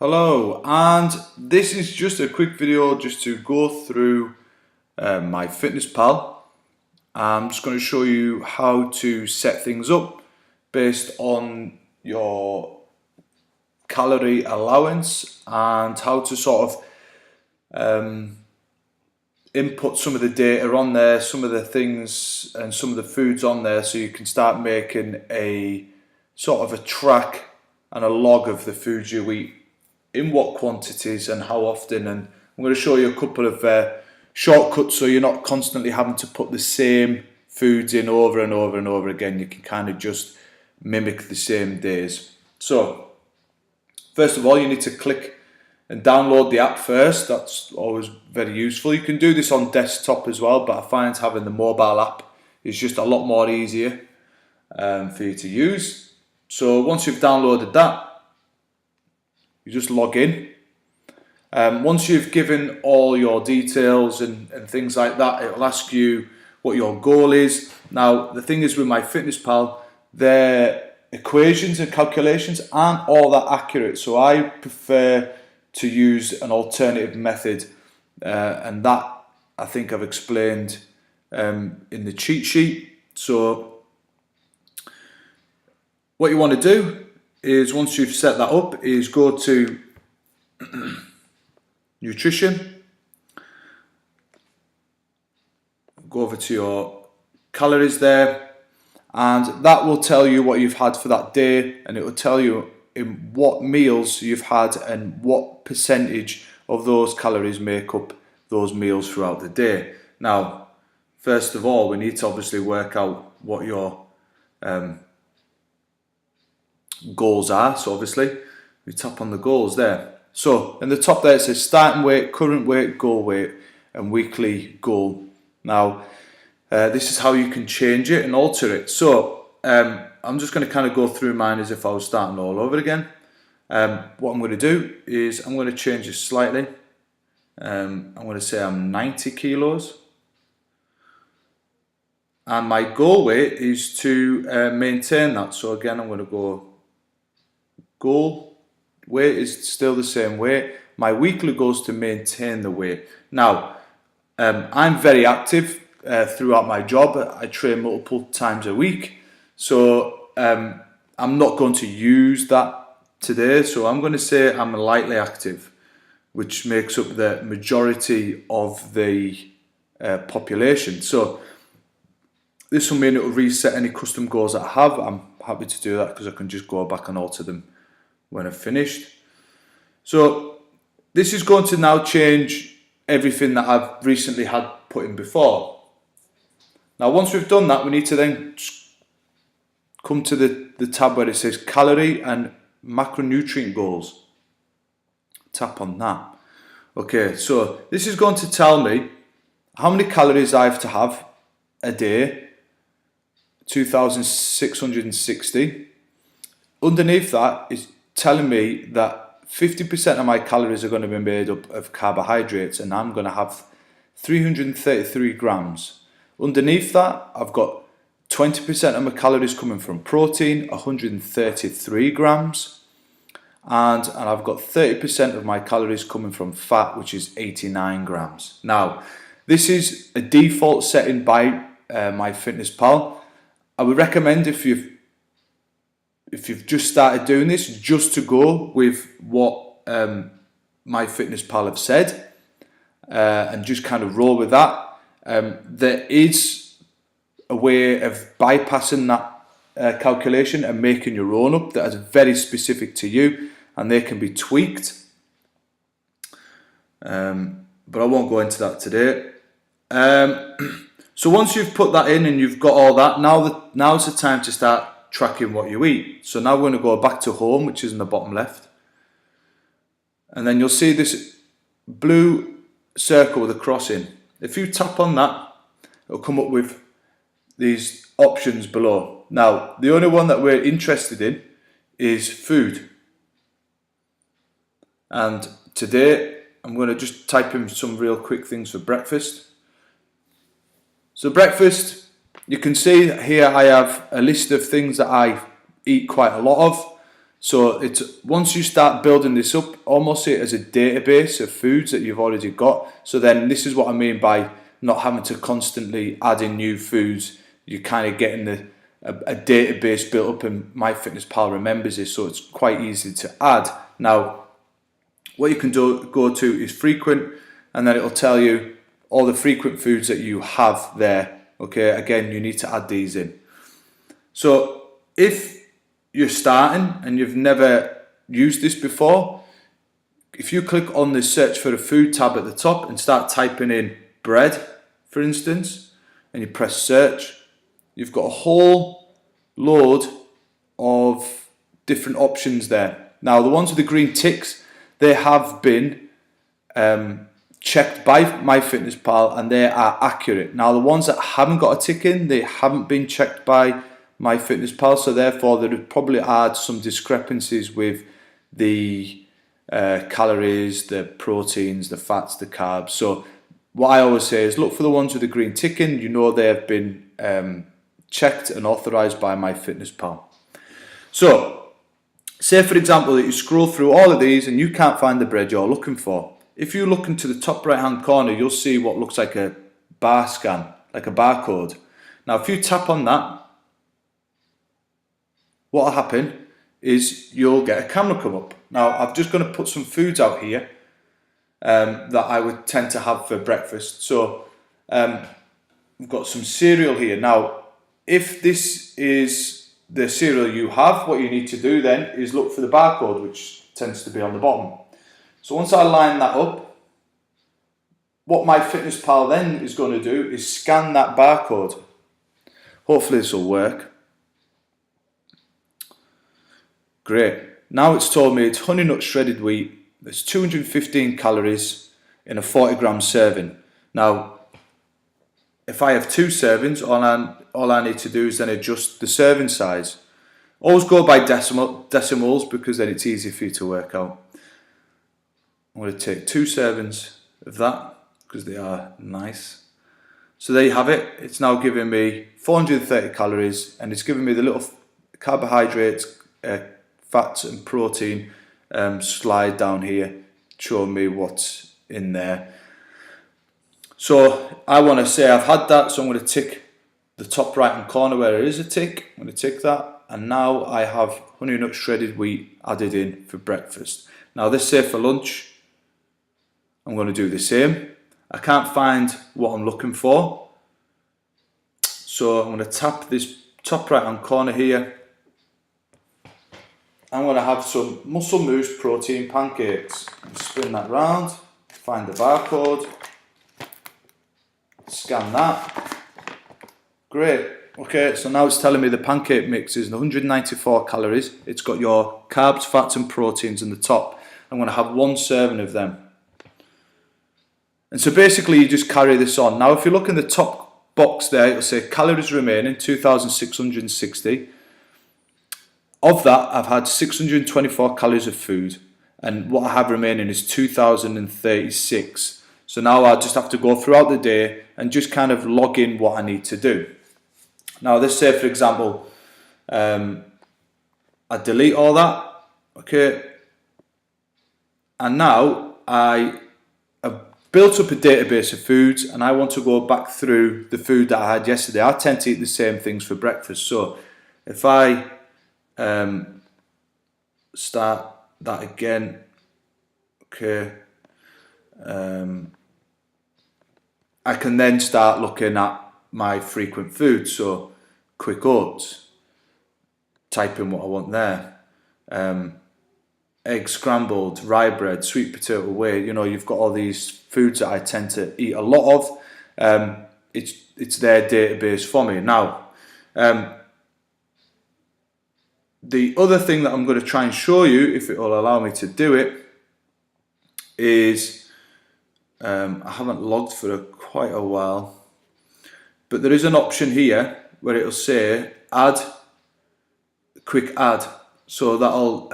Hello, and this is just a quick video just to go through MyFitnessPal. I'm just going to show you how to set things up based on your calorie allowance and how to sort of input some of the data on there, some of the things and some of the foods on there, so you can start making a sort of a track and a log of the foods you eat, in what quantities and how often. And I'm going to show you a couple of shortcuts so you're not constantly having to put the same foods in over and over and over again. You can kind of just mimic the same days. So first of all, you need to click and download the app first. That's always very useful. You can do this on desktop as well, but I find having the mobile app is just a lot more easier for you to use. So once you've downloaded that, you just log in. Once you've given all your details and things like that, it'll ask you what your goal is. Now, the thing is with MyFitnessPal, their equations and calculations aren't all that accurate. So I prefer to use an alternative method, and that I think I've explained in the cheat sheet. So what you want to do is, once you've set that up, is go to nutrition, go over to your calories there, and that will tell you what you've had for that day, and it will tell you in what meals you've had and what percentage of those calories make up those meals throughout the day. Now, first of all, we need to obviously work out what your goals are. So obviously we tap on the goals there. So in the top there it says starting weight, current weight, goal weight, and weekly goal. Now this is how you can change it and alter it. So I'm just going to kind of go through mine as if I was starting all over again. What I'm going to do is I'm going to change it slightly. I'm going to say I'm 90 kilos. And my goal weight is to maintain that. So again, I'm going to go goal weight is still the same weight. My weekly goal is to maintain the weight. Now, I'm very active throughout my job. I train multiple times a week. So I'm not going to use that today. So I'm going to say I'm lightly active, which makes up the majority of the population. So this will mean it will reset any custom goals that I have. I'm happy to do that because I can just go back and alter them when I've finished. So this is going to now change everything that I've recently had put in before. Now, once we've done that, we need to then come to the tab where it says calorie and macronutrient goals. Tap on that. Okay, so this is going to tell me how many calories I have to have a day, 2,660. Underneath that is telling me that 50% of my calories are going to be made up of carbohydrates, and I'm going to have 333 grams. Underneath that, I've got 20% of my calories coming from protein, 133 grams, and I've got 30% of my calories coming from fat, which is 89 grams. Now, this is a default setting by MyFitnessPal. I would recommend, if you've just started doing this, just to go with what MyFitnessPal have said and just kind of roll with that. There is a way of bypassing that calculation and making your own up that is very specific to you, and they can be tweaked. But I won't go into that today. So once you've put that in and you've got all that, now's the time to start tracking what you eat. So now we're going to go back to home, which is in the bottom left, and then you'll see this blue circle with a cross in. If you tap on that, it'll come up with these options below. Now, the only one that we're interested in is food, and today I'm going to just type in some real quick things for breakfast. So breakfast, you can see here I have a list of things that I eat quite a lot of. So it's once you start building this up, almost see it as a database of foods that you've already got. So then this is what I mean by not having to constantly add in new foods. You're kind of getting a database built up, and MyFitnessPal remembers this, so it's quite easy to add. Now, what you can go to is frequent, and then it'll tell you all the frequent foods that you have there. Okay, again, you need to add these in. So if you're starting and you've never used this before, if you click on the search for a food tab at the top and start typing in bread, for instance, and you press search, you've got a whole load of different options there. Now, the ones with the green ticks, they have been checked by MyFitnessPal and they are accurate. Now, the ones that haven't got a tick in, they haven't been checked by MyFitnessPal, so therefore there would probably add some discrepancies with the calories, the proteins, the fats, the carbs. So what I always say is look for the ones with the green tick in. You know they have been checked and authorized by MyFitnessPal. So say for example that you scroll through all of these and you can't find the bread you're looking for. If you look into the top right hand corner, you'll see what looks like a bar scan, like a barcode. Now if you tap on that, what will happen is you'll get a camera come up. Now I'm just going to put some foods out here that I would tend to have for breakfast. So we've got some cereal here. Now if this is the cereal you have, what you need to do then is look for the barcode, which tends to be on the bottom. So once I line that up, what MyFitnessPal then is going to do is scan that barcode. Hopefully this will work. Great. Now it's told me it's honey nut shredded wheat. There's 215 calories in a 40 gram serving. Now, if I have 2 servings, all I need to do is then adjust the serving size. Always go by decimals because then it's easy for you to work out. I'm going to take 2 servings of that because they are nice. So there you have it. It's now giving me 430 calories and it's giving me the little carbohydrates, fats and protein slide down here, showing me what's in there. So I want to say I've had that, so I'm going to tick the top right hand corner where there is a tick. I'm going to tick that, and now I have honey nut shredded wheat added in for breakfast. Now this say for lunch, I'm going to do the same. I can't find what I'm looking for, so I'm going to tap this top right hand corner here. I'm going to have some muscle mousse protein pancakes. Spin that round, find the barcode, scan that. Great. Okay, so now it's telling me the pancake mix is 194 calories. It's got your carbs, fats and proteins in the top. I'm going to have 1 serving of them. And so basically you just carry this on. Now if you look in the top box there, it'll say calories remaining, 2,660. Of that, I've had 624 calories of food, and what I have remaining is 2,036. So now I just have to go throughout the day and just kind of log in what I need to do. Now, let's say, for example, I delete all that, okay, and now I have built up a database of foods, and I want to go back through the food that I had yesterday. I tend to eat the same things for breakfast, so if I start that again, okay, I can then start looking at my frequent foods. So quick oats, type in what I want there, egg scrambled, rye bread, sweet potato whey. You know, you've got all these foods that I tend to eat a lot of. It's their database for me now. The other thing that I'm going to try and show you, if it will allow me to do it, is I haven't logged for quite a while, but there is an option here where it'll say add, quick add. So that'll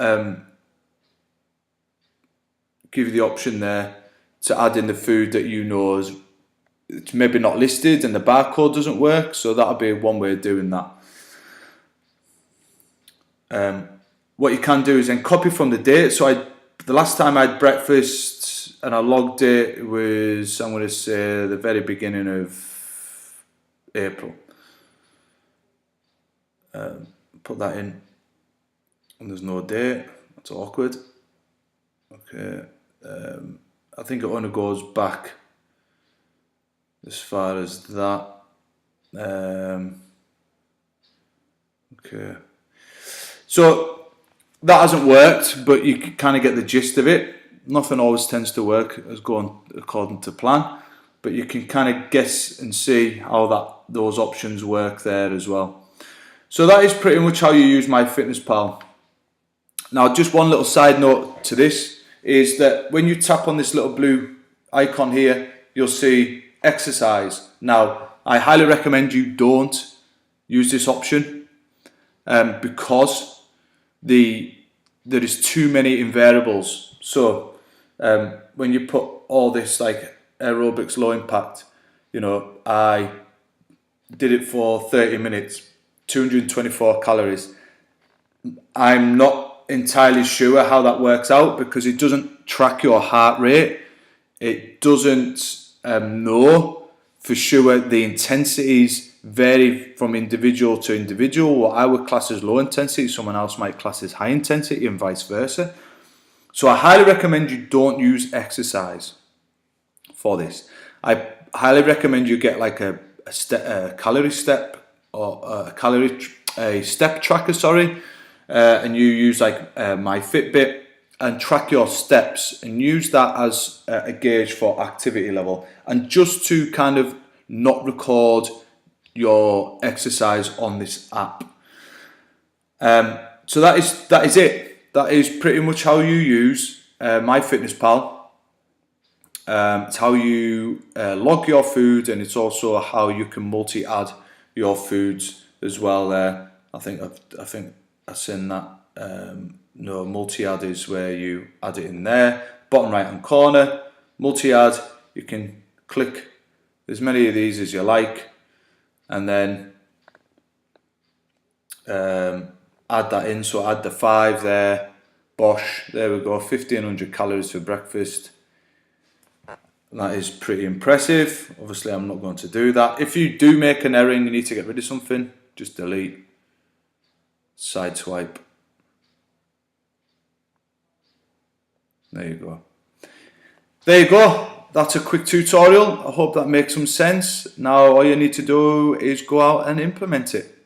give you the option there to add in the food that you know is it's maybe not listed and the barcode doesn't work. So that'll be one way of doing that. what you can do is then copy from the date. So the last time I had breakfast and I logged it was, I'm going to say, the very beginning of April. Put that in, and there's no date. That's awkward. Okay, I think it only goes back as far as that. Okay, so that hasn't worked, but you kind of get the gist of it. Nothing always tends to work as going according to plan, but you can kind of guess and see how those options work there as well. So that is pretty much how you use MyFitnessPal. Now, just one little side note to this is that when you tap on this little blue icon here, you'll see exercise. Now, I highly recommend you don't use this option because there is too many variables. So when you put all this like aerobics low impact, you know, I did it for 30 minutes, 224 calories. I'm not entirely sure how that works out because it doesn't track your heart rate. It doesn't know for sure. The intensities vary from individual to individual. What I would class as low intensity, someone else might class as high intensity, and vice versa. So I highly recommend you don't use exercise for this. I highly recommend you get like a calorie step or a step tracker, and you use like my Fitbit and track your steps and use that as a gauge for activity level, and just to kind of not record your exercise on this app. So that is it. That is pretty much how you use MyFitnessPal. It's how you log your food, and it's also how you can multi-add your foods as well. There, I think I've seen that. No, multi-add is where you add it in there. Bottom right hand corner, multi-add. You can click as many of these as you like, and then add that in. So add the 5 there. Bosh, there we go. 1500 calories for breakfast. That is pretty impressive. Obviously, I'm not going to do that. If you do make an error and you need to get rid of something, just delete, side swipe. There you go. There you go. That's a quick tutorial. I hope that makes some sense. Now all you need to do is go out and implement it.